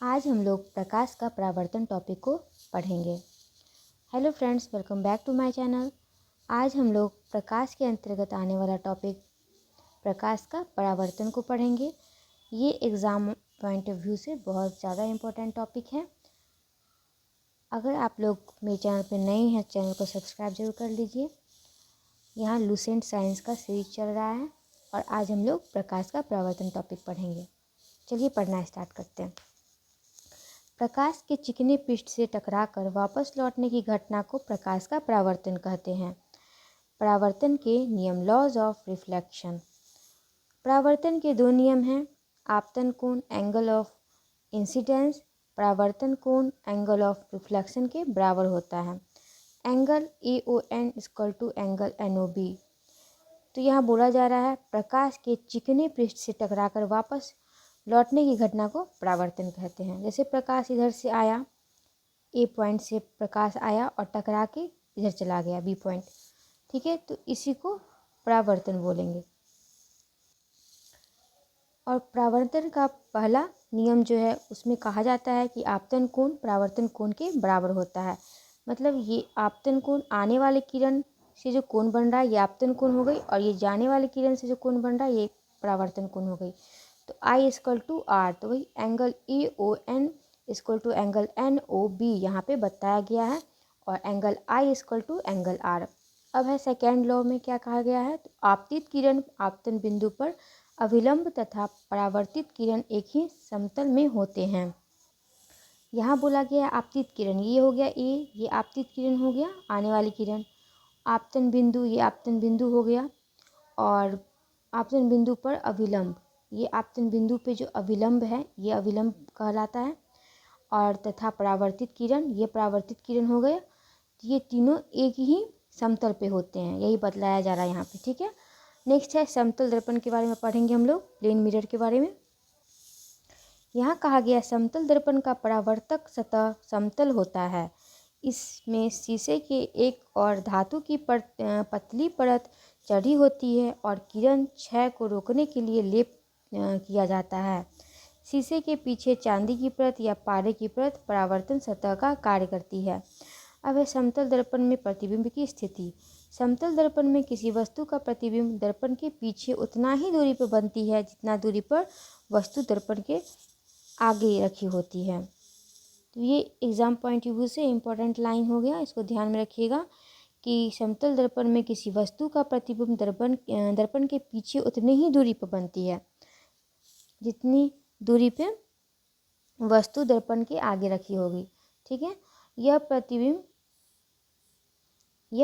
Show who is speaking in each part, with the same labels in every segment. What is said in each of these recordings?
Speaker 1: आज हम लोग प्रकाश का परावर्तन टॉपिक को पढ़ेंगे। Hello friends, welcome back to my channel. आज हम लोग प्रकाश के अंतर्गत आने वाला टॉपिक प्रकाश का परावर्तन को पढ़ेंगे। ये एग्ज़ाम पॉइंट ऑफ व्यू से बहुत ज़्यादा इम्पोर्टेंट टॉपिक है। अगर आप लोग मेरे चैनल पर नए हैं, चैनल को सब्सक्राइब जरूर कर लीजिए। यहाँ लूसेंट साइंस का सीरीज चल रहा है और आज हम लोग प्रकाश का परावर्तन टॉपिक पढ़ेंगे। चलिए पढ़ना स्टार्ट करते हैं। प्रकाश के चिकने पृष्ठ से टकराकर वापस लौटने की घटना को प्रकाश का परावर्तन कहते हैं। परावर्तन के नियम, लॉज ऑफ रिफ्लेक्शन। परावर्तन के दो नियम हैं। आपतन कोण, एंगल ऑफ इंसिडेंस, परावर्तन कोण एंगल ऑफ रिफ्लेक्शन के बराबर होता है। Angle AON equal to angle NOB। तो यहाँ बोला जा रहा है प्रकाश के चिकने पृष्ठ से टकराकर वापस लौटने की घटना को परावर्तन कहते हैं। जैसे प्रकाश इधर से आया, A पॉइंट से प्रकाश आया और टकरा के इधर चला गया B पॉइंट, ठीक है, तो इसी को परावर्तन बोलेंगे। और परावर्तन का पहला नियम जो है उसमें कहा जाता है कि आपतन कोण परावर्तन कोण के बराबर होता है। मतलब ये आपतन कोण, आने वाले किरण से जो कोण बन रहा है ये आपतन कोण हो गई, और ये जाने वाले किरण से जो कोण बन रहा है ये परावर्तन कोण हो गई। तो I इक्वल टू R, तो वही angle AON equal to angle NOB यहाँ पे बताया गया है, और angle I equal to angle R। अब है सेकेंड लॉ में क्या कहा गया है, तो आपतित किरण आपतन बिंदु पर अभिलंब तथा परावर्तित किरण एक ही समतल में होते हैं। यहाँ बोला गया आपतित किरण, ये हो गया A, ये आपतित किरण हो गया आने वाली किरण। आपतन बिंदु, ये आपतन बिंदु हो गया, और आपतन बिंदु पर अभिलंब, ये आपतन बिंदु पे जो अभिलंब है ये अभिलंब कहलाता है। और तथा परावर्तित किरण, ये परावर्तित किरण हो गया। ये तीनों एक ही समतल पे होते हैं, यही बतलाया जा रहा है यहाँ पे, ठीक है। नेक्स्ट है समतल दर्पण के बारे में पढ़ेंगे हम लोग, प्लेन मिरर के बारे में। यहाँ कहा गया समतल दर्पण का परावर्तक सतह समतल होता है। इसमें शीशे के एक और धातु की पतली परत चढ़ी होती है और किरण क्षय को रोकने के लिए लेप किया जाता है। शीशे के पीछे चांदी की परत या पारे की परत परावर्तन सतह का कार्य करती है। अब है समतल दर्पण में प्रतिबिंब की स्थिति। समतल दर्पण में किसी वस्तु का प्रतिबिंब दर्पण के पीछे उतना ही दूरी पर बनती है जितना दूरी पर वस्तु दर्पण के आगे रखी होती है। तो ये एग्ज़ाम पॉइंट ऑफ व्यू से इम्पोर्टेंट लाइन हो गया, इसको ध्यान में रखिएगा कि समतल दर्पण में किसी वस्तु का प्रतिबिंब दर्पण के पीछे उतनी ही दूरी पर बनती है जितनी दूरी पे वस्तु दर्पण के आगे रखी होगी, ठीक है। यह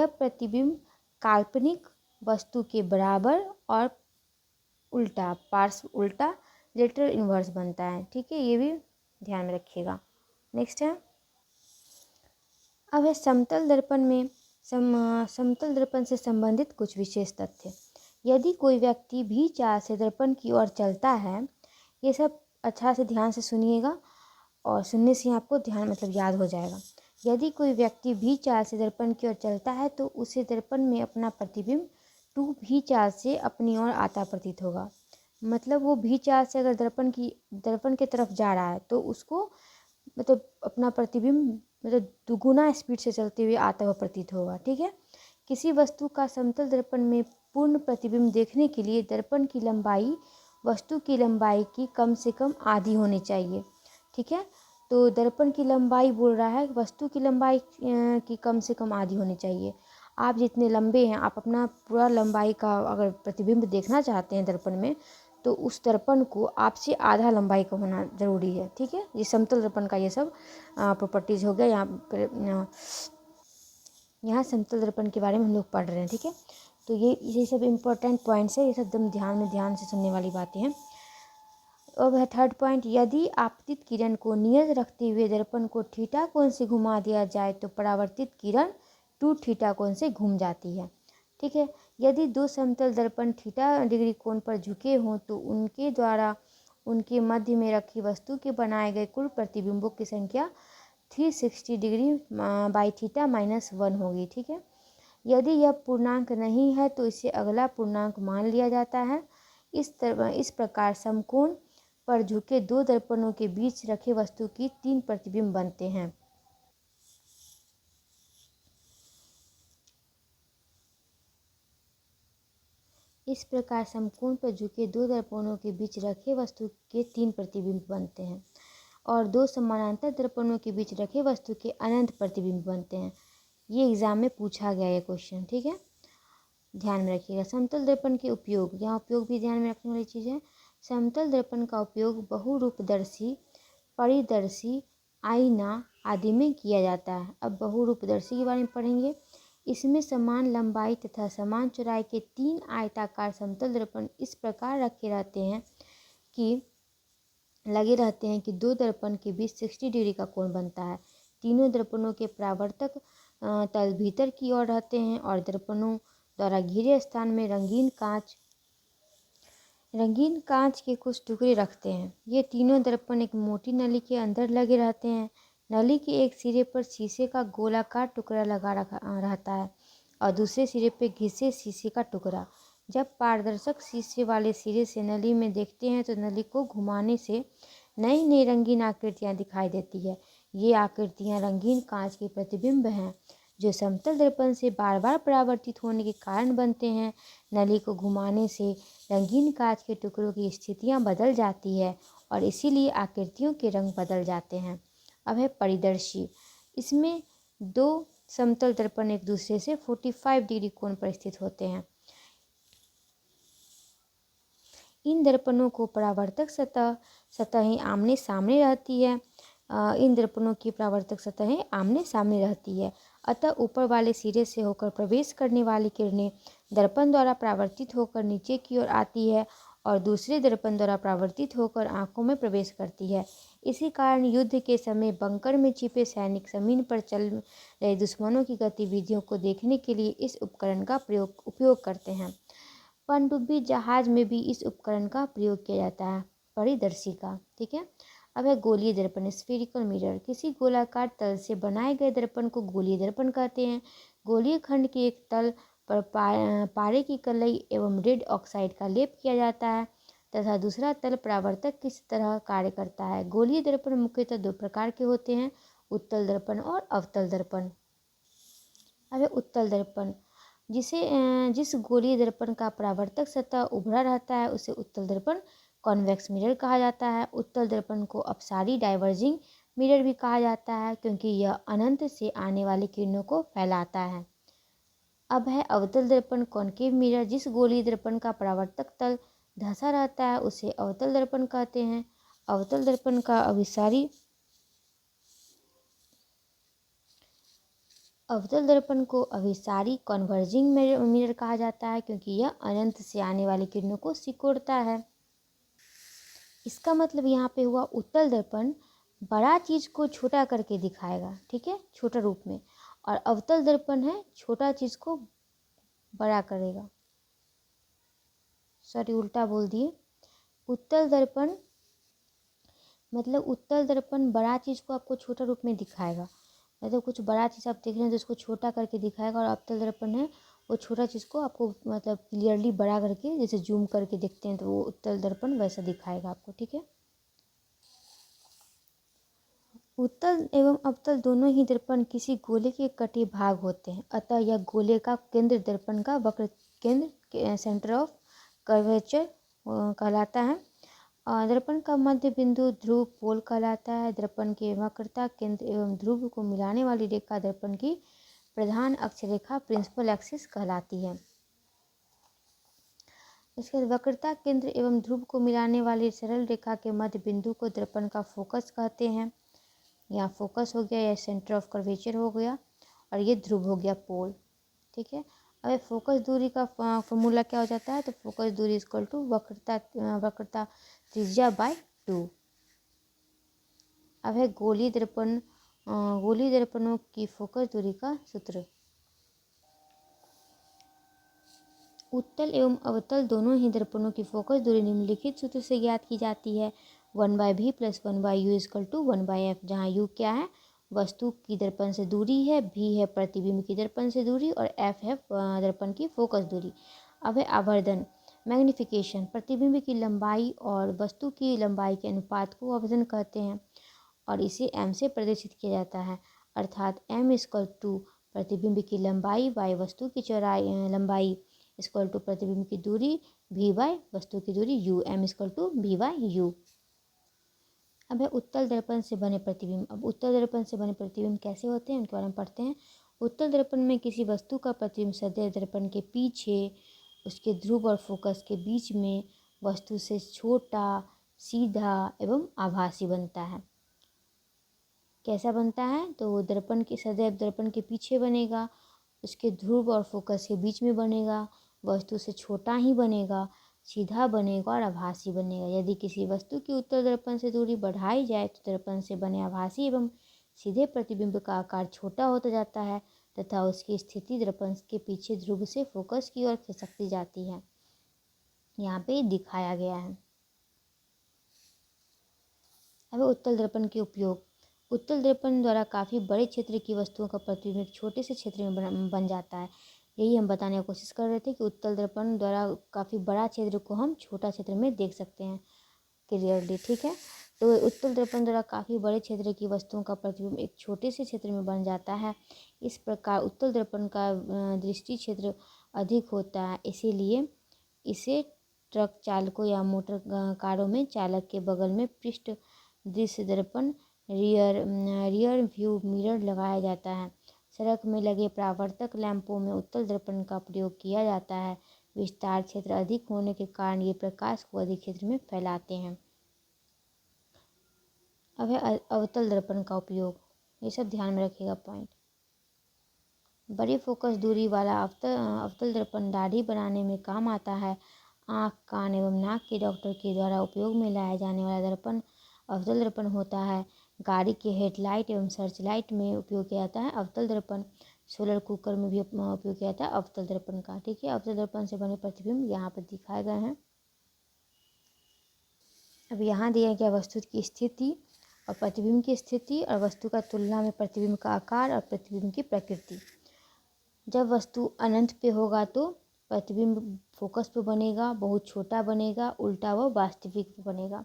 Speaker 1: प्रतिबिंब काल्पनिक वस्तु के बराबर और उल्टा, पार्श्व उल्टा, लेटरल इन्वर्स बनता है, ठीक है, ये भी ध्यान में रखिएगा। नेक्स्ट है, अब है समतल दर्पण में समतल दर्पण से संबंधित कुछ विशेष तथ्य। यदि कोई व्यक्ति भी चाल से दर्पण की ओर चलता है, ये सब अच्छा से ध्यान से सुनिएगा और सुनने से आपको ध्यान मतलब याद हो जाएगा। यदि कोई व्यक्ति भी चाल से दर्पण की ओर चलता है तो उसे दर्पण में अपना प्रतिबिंब टू भी चाल से अपनी ओर आता प्रतीत होगा। मतलब वो भी चाल से अगर दर्पण के तरफ जा रहा है तो उसको मतलब अपना प्रतिबिंब मतलब दुगुना स्पीड से चलते हुए आता हुआ प्रतीत होगा, ठीक है। किसी वस्तु का समतल दर्पण में पूर्ण प्रतिबिंब देखने के लिए दर्पण की लंबाई वस्तु की लंबाई की कम से कम आधी होनी चाहिए, ठीक है। तो दर्पण की लंबाई बोल रहा है, वस्तु की लंबाई की कम से कम आधी होनी चाहिए। आप जितने लंबे हैं, आप अपना पूरा लंबाई का अगर प्रतिबिंब देखना चाहते हैं दर्पण में, तो उस दर्पण को आपसे आधा लंबाई का होना ज़रूरी है, ठीक है। ये समतल दर्पण का ये सब प्रॉपर्टीज़ हो गया। यहाँ समतल दर्पण के बारे में हम लोग पढ़ रहे हैं, ठीक है। तो ये सब इम्पोर्टेंट पॉइंट्स है, ये सब एकदम ध्यान से सुनने वाली बातें हैं। अब है थर्ड पॉइंट, यदि आपतित किरण को नियत रखते हुए दर्पण को थीटा कोण से घुमा दिया जाए तो परावर्तित किरण 2 थीटा कोण से घूम जाती है, ठीक है। यदि दो समतल दर्पण थीटा डिग्री कोण पर झुके हों तो उनके द्वारा उनके मध्य में रखी वस्तु के बनाए गए कुल प्रतिबिंबों की संख्या 360 डिग्री बाई थीटा -1 होगी, ठीक है। यदि यह पूर्णांक नहीं है तो इसे अगला पूर्णांक मान लिया जाता है। इस प्रकार समकोण पर झुके दो दर्पणों के बीच रखे वस्तु की 3 प्रतिबिंब बनते हैं। इस प्रकार समकोण पर झुके दो दर्पणों के बीच रखे वस्तु के 3 प्रतिबिंब बनते हैं और दो समानांतर दर्पणों के बीच रखे वस्तु के अनंत प्रतिबिंब बनते हैं। ये एग्जाम में पूछा गया ये क्वेश्चन, ठीक है, ध्यान में रखिएगा। समतल दर्पण के उपयोग, यहाँ उपयोग भी ध्यान में रखने वाली चीज़ है। समतल दर्पण का उपयोग बहुरूपदर्शी, परिदर्शी, आईना आदि में किया जाता है। अब बहुरूपदर्शी के बारे में पढ़ेंगे। इसमें समान लंबाई तथा समान चौड़ाई के 3 आयताकार समतल दर्पण इस प्रकार रखे रहते हैं कि लगे रहते हैं कि दो दर्पण के बीच 60 डिग्री का कोण बनता है। तीनों दर्पणों के परावर्तक तल भीतर की ओर रहते हैं और दर्पणों द्वारा घिरे स्थान में रंगीन कांच के कुछ टुकड़े रखते हैं। ये तीनों दर्पण एक मोटी नली के अंदर लगे रहते हैं। नली के एक सिरे पर शीशे का गोलाकार टुकड़ा लगा रहता है और दूसरे सिरे पर घिसे शीशे का टुकड़ा। जब पारदर्शक शीशे वाले सिरे से नली में देखते हैं तो नली को घुमाने से नई नई रंगीन आकृतियाँ दिखाई देती है। ये आकृतियाँ रंगीन कांच के प्रतिबिंब हैं जो समतल दर्पण से बार बार परावर्तित होने के कारण बनते हैं। नली को घुमाने से रंगीन कांच के टुकड़ों की स्थितियाँ बदल जाती है और इसीलिए आकृतियों के रंग बदल जाते हैं। अब है परिदर्शी। इसमें दो समतल दर्पण एक दूसरे से 45 डिग्री कोण पर स्थित होते हैं। इन दर्पणों को परावर्तक सतहें आमने सामने रहती है। इन दर्पणों की परावर्तक सतहें आमने सामने रहती है। अतः ऊपर वाले सिरे से होकर प्रवेश करने वाली किरणें दर्पण द्वारा परावर्तित होकर नीचे की ओर आती है और दूसरे दर्पण द्वारा परावर्तित होकर आंखों में प्रवेश करती है। इसी कारण युद्ध के समय बंकर में छिपे सैनिक जमीन पर चल रहे दुश्मनों की गतिविधियों को देखने के लिए इस उपकरण का उपयोग करते हैं। पनडुब्बी जहाज में भी इस उपकरण का प्रयोग किया जाता है, परिदर्शी का, ठीक है। अब है गोलीय दर्पण, स्फेरिकल मिरर। किसी गोलाकार तल से बनाए गए दर्पण को गोलीय दर्पण कहते हैं। गोलीय खंड के एक तल पर पारे की कलई एवं रेड ऑक्साइड का लेप किया जाता है तथा दूसरा तल परावर्तक की तरह कार्य करता है। गोलीय दर्पण मुख्यतः 2 प्रकार के होते हैं, उत्तल दर्पण और अवतल दर्पण। अब है उत्तल दर्पण, जिस गोलीय दर्पण का परावर्तक सतह उभरा रहता है उसे उत्तल दर्पण कॉन्वेक्स मिरर कहा जाता है। उत्तल दर्पण को अपसारी डाइवर्जिंग मिरर भी कहा जाता है क्योंकि यह अनंत से आने वाली किरणों को फैलाता है। अब है अवतल दर्पण कॉन्केव मिरर। जिस गोलीय दर्पण का परावर्तक तल धंसा रहता है उसे अवतल दर्पण कहते हैं। अवतल दर्पण को अभिसारी कन्वर्जिंग मिरर कहा जाता है क्योंकि यह अनंत से आने वाली किरणों को सिकोड़ता है। इसका मतलब यहाँ पे हुआ उत्तल दर्पण बड़ा चीज़ को छोटा करके दिखाएगा, ठीक है, छोटा रूप में, और अवतल दर्पण है छोटा चीज़ को बड़ा करेगा। सॉरी, उल्टा बोल दिए। उत्तल दर्पण बड़ा चीज़ को आपको छोटा रूप में दिखाएगा, मतलब कुछ बड़ा चीज़ आप देख रहे हैं तो उसको छोटा करके दिखाएगा, और अवतल दर्पण है वो छोटा चीज़ को आपको मतलब क्लियरली बड़ा करके, जैसे जूम करके देखते हैं तो वो उत्तल दर्पण वैसा दिखाएगा आपको, ठीक है। उत्तल एवं अवतल दोनों ही दर्पण किसी गोले के कटे भाग होते हैं, अतः यह गोले का केंद्र दर्पण का वक्र केंद्र सेंटर ऑफ कर्वेचर कहलाता है। दर्पण का मध्य बिंदु ध्रुव पोल कहलाता है। दर्पण के वक्रता केंद्र एवं ध्रुव को मिलाने वाली रेखा दर्पण की प्रधान अक्ष रेखा प्रिंसिपल एक्सिस कहलाती है। इसके बाद वक्रता केंद्र एवं ध्रुव को मिलाने वाली सरल रेखा के मध्य बिंदु को दर्पण का फोकस कहते हैं। यहाँ फोकस हो गया, या सेंटर ऑफ कर्वेचर हो गया, और ये ध्रुव हो गया पोल, ठीक है। अब फोकस दूरी का फॉर्मूला क्या हो जाता है, तो फोकस दूरी इक्वल टू वक्रता त्रिज्या बाय 2। अब है गोलीय दर्पणों की फोकस दूरी का सूत्र। उत्तल एवं अवतल दोनों ही दर्पणों की फोकस दूरी निम्नलिखित सूत्र से ज्ञात की जाती है। 1/v + 1/u = 1/f, जहाँ u क्या है, वस्तु की दर्पण से दूरी है, v है प्रतिबिंब की दर्पण से दूरी, और f है दर्पण की फोकस दूरी। अब है आवर्धन। मैग्नीफिकेशन, प्रतिबिंब की लंबाई और वस्तु की लंबाई के अनुपात को अवजन कहते हैं और इसे m से प्रदर्शित किया जाता है। अर्थात m इक्वल टू प्रतिबिंब की लंबाई बाई वस्तु की चौड़ाई लंबाई इक्वल टू प्रतिबिंब की दूरी v बाई वस्तु की दूरी u, m equal to v by u। अब है उत्तल दर्पण से बने प्रतिबिंब। अब उत्तल दर्पण से बने प्रतिबिंब कैसे होते हैं उनके बारे में पढ़ते हैं। उत्तल दर्पण में किसी वस्तु का प्रतिबिंब सदैव दर्पण के पीछे उसके ध्रुव और फोकस के बीच में वस्तु से छोटा, सीधा एवं आभासी बनता है। कैसा बनता है? तो दर्पण के सदैव दर्पण के पीछे बनेगा, उसके ध्रुव और फोकस के बीच में बनेगा, वस्तु से छोटा ही बनेगा, सीधा बनेगा और आभासी बनेगा। यदि किसी वस्तु की उत्तल दर्पण से दूरी बढ़ाई जाए तो दर्पण से बने आभासी एवं सीधे प्रतिबिंब का आकार छोटा होता जाता है तथा उसकी स्थिति दर्पण के पीछे ध्रुव से फोकस की ओर खिसकती जाती है। यहाँ पे दिखाया गया है। अब उत्तल दर्पण के उपयोग। उत्तल दर्पण द्वारा काफ़ी बड़े क्षेत्र की वस्तुओं का प्रतिबिंब एक छोटे से क्षेत्र में बन जाता है। यही हम बताने की कोशिश कर रहे थे कि उत्तल दर्पण द्वारा काफ़ी बड़ा क्षेत्र को हम छोटा क्षेत्र में देख सकते हैं क्लियरली। ठीक है, तो उत्तल दर्पण द्वारा काफ़ी बड़े क्षेत्र की वस्तुओं का प्रतिबिंब एक छोटे से क्षेत्र में बन जाता है। इस प्रकार उत्तल दर्पण का दृष्टि क्षेत्र अधिक होता है, इसीलिए इसे ट्रक चालकों या मोटर कारों में चालक के बगल में पृष्ठ दृश्य दर्पण रियर व्यू मिरर लगाया जाता है। सड़क में लगे परावर्तक लैंपों में उत्तल दर्पण का प्रयोग किया जाता है। विस्तार क्षेत्र अधिक होने के कारण ये प्रकाश को अधिक क्षेत्र में फैलाते हैं। अब है अवतल दर्पण का उपयोग। ये सब ध्यान में रखिएगा पॉइंट। बड़ी फोकस दूरी वाला अवतल दर्पण दाढ़ी बनाने में काम आता है। आँख, कान एवं नाक के डॉक्टर के द्वारा उपयोग में लाया जाने वाला दर्पण अवतल दर्पण होता है। गाड़ी के हेडलाइट एवं सर्च लाइट में उपयोग किया जाता है अवतल दर्पण। सोलर कुकर में भी उपयोग किया जाता है अवतल दर्पण का। ठीक है, अवतल दर्पण से बने प्रतिबिंब यहाँ पर दिखाए गए हैं। अब यहाँ दिया गया वस्तु की स्थिति और प्रतिबिंब की स्थिति और वस्तु का तुलना में प्रतिबिंब का आकार और प्रतिबिंब की प्रकृति। जब वस्तु अनंत पे होगा तो प्रतिबिंब फोकस पे बनेगा, बहुत छोटा बनेगा, उल्टा व वास्तविक बनेगा।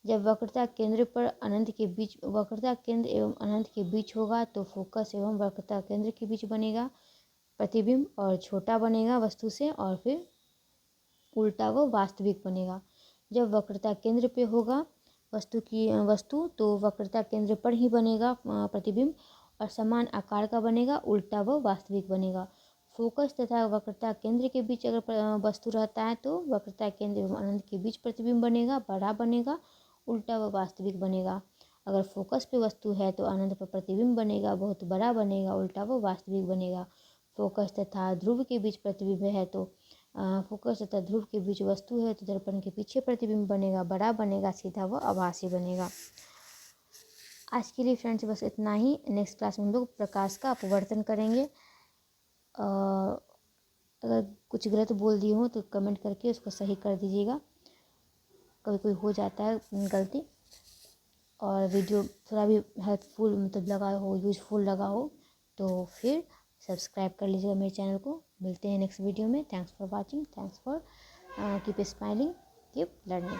Speaker 1: जब वक्रता केंद्र पर अनंत के बीच वक्रता केंद्र एवं अनंत के बीच होगा तो फोकस एवं वक्रता केंद्र के बीच बनेगा प्रतिबिंब और छोटा बनेगा वस्तु से, और फिर उल्टा व वास्तविक बनेगा। जब वक्रता केंद्र पे होगा वस्तु तो वक्रता केंद्र पर ही बनेगा प्रतिबिंब और समान आकार का बनेगा, उल्टा व वास्तविक बनेगा। फोकस तथा वक्रता केंद्र के बीच अगर वस्तु रहता है तो वक्रता केंद्र एवं अनंत के बीच प्रतिबिंब बनेगा, बड़ा बनेगा, उल्टा व वास्तविक बनेगा। अगर फोकस पे वस्तु है तो अनंत पर प्रतिबिंब बनेगा, बहुत बड़ा बनेगा, उल्टा व वास्तविक बनेगा। फोकस तथा ध्रुव के बीच प्रतिबिंब है तो फोकस तथा ध्रुव के बीच वस्तु है तो दर्पण के पीछे प्रतिबिंब बनेगा, बड़ा बनेगा, सीधा व आभासी बनेगा। आज के लिए फ्रेंड्स बस इतना ही। नेक्स्ट क्लास में हम लोग प्रकाश का अपवर्तन करेंगे। अगर कुछ गलत बोल दिए हो तो कमेंट करके उसको सही कर दीजिएगा, कभी कोई हो जाता है गलती। और वीडियो थोड़ा भी हेल्पफुल मतलब लगा हो, यूजफुल लगा हो तो फिर सब्सक्राइब कर लीजिएगा मेरे चैनल को। मिलते हैं नेक्स्ट वीडियो में। Thanks for watching, thanks for keep smiling, keep learning.